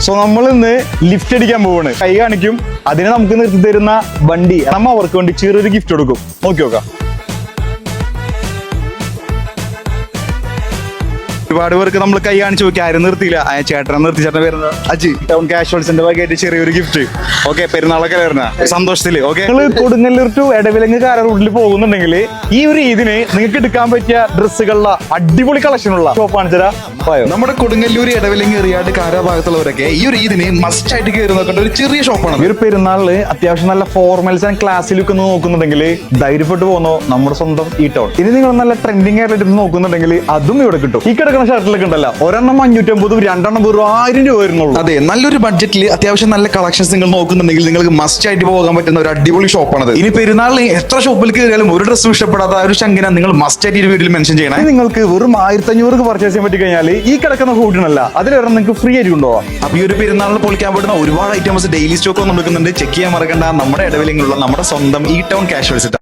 So നമ്മൾ ഇന്ന് lift അടിക്കാൻ പോവാണ്. കൈ കാണിക്കും, അതിനെ നമുക്ക് നിർത്തി തരുന്ന വണ്ടി നമ്മ അവർക്ക് വേണ്ടി ചെറിയൊരു ഗിഫ്റ്റ് കൊടുക്കും. നോക്കി നോക്കാം. ഒരുപാട് പേർക്ക് നമ്മൾ കൈ കാണിച്ചു നോക്കി, ആരും നിർത്തിയില്ല. ചേട്ടനെ നിർത്തി. ചേട്ടൻ വരുന്നത് അജി. ടൗൺ കാഷ്വൽസിന്റെ വകയായിട്ട് ചെറിയൊരു ഗിഫ്റ്റ്. ഓക്കെ, പെരുന്നാളൊക്കെ വരുന്ന സന്തോഷത്തില്. ഓക്കെ, നിങ്ങൾ കൊടുങ്ങല്ലൂർ ടു എടവിലങ്ങ് കാര റൂട്ടിൽ പോകുന്നുണ്ടെങ്കിൽ ഈ ഒരു ഇതിന് നിങ്ങൾക്ക് എടുക്കാൻ പറ്റിയ ഡ്രസ്സുകളുടെ അടിപൊളി കളക്ഷനുള്ള ഷോപ്പാണ് ചേരാ. നമ്മുടെ കൊടുങ്ങല്ലൂർ എടവിലങ്ങ് എറിയാട് കാര ഭാഗത്തുള്ളവരൊക്കെ ഈ ഒരു ഇതിന് മസ്റ്റ് ആയിട്ട് കയറി നോക്കേണ്ട ഒരു ചെറിയ ഷോപ്പാണ്. ഈ ഒരു പെരുന്നാളില് അത്യാവശ്യം നല്ല ഫോർമൽസ് ആൻഡ് ക്ലാസ് ലുക്ക് ഒന്ന് നോക്കുന്നുണ്ടെങ്കിൽ ധൈര്യപ്പെട്ട് പോകുന്നോ നമ്മുടെ സ്വന്തം ഈ ടൗൺ. ഇനി നിങ്ങൾ നല്ല ട്രെൻഡിങ് ആയിട്ട് നോക്കുന്നുണ്ടെങ്കിൽ അതും ഇവിടെ കിട്ടും. ഈ കിടക്കുന്ന ഷർട്ടിലൊക്കെ ഉണ്ടല്ലോ, ഒരെണ്ണം 550, രണ്ടെണ്ണം വെറും 1000 രൂപ വരുന്നുള്ളൂ. അതെ, നല്ലൊരു ബഡ്ജറ്റിൽ അത്യാവശ്യം നല്ല കളക്ഷൻസ് നിങ്ങൾ നോക്കുന്നുണ്ടെങ്കിൽ നിങ്ങൾക്ക് മസ്റ്റ് ആയിട്ട് പോകാൻ പറ്റുന്ന ഒരു അടിപൊളി ഷോപ്പാണത്. ഇനി പെരുന്നാളിൽ എത്ര ഷോപ്പിൽ കയറിയാലും ഒരു ഡ്രസ്സും ഇഷ്ടപ്പെടാത്ത ഒരു ശങ്കന നിങ്ങൾ മസ്റ്റ് ആയിട്ട് ഈ വീഡിയോയിൽ മെൻഷൻ ചെയ്യണം. നിങ്ങൾക്ക് വെറും 1500 പർച്ചേസ് ചെയ്യാൻ പറ്റി കഴിഞ്ഞാൽ ഈ കിടക്കുന്ന ഹൂട്ടിനല്ല, അതിലൊരെണ്ണം നിങ്ങൾക്ക് ഫ്രീ ആയിട്ട് കൊണ്ടുപോകാം. അപ്പൊ ഈ ഒരു പെരുന്നാളിൽ പൊളിക്കാൻ പറ്റുന്ന ഒരുപാട് ഐറ്റംസ് ഡെയിലി സ്റ്റോക്ക് വന്ന് കൊടുക്കുന്നുണ്ട്. ചെക്ക് ചെയ്യാൻ മറക്കണ്ട, നമ്മുടെ ഇടവിലെങ്കിലുള്ള നമ്മുടെ സ്വന്തം ഈ ടൗൺ കാഷ്വൽസ്.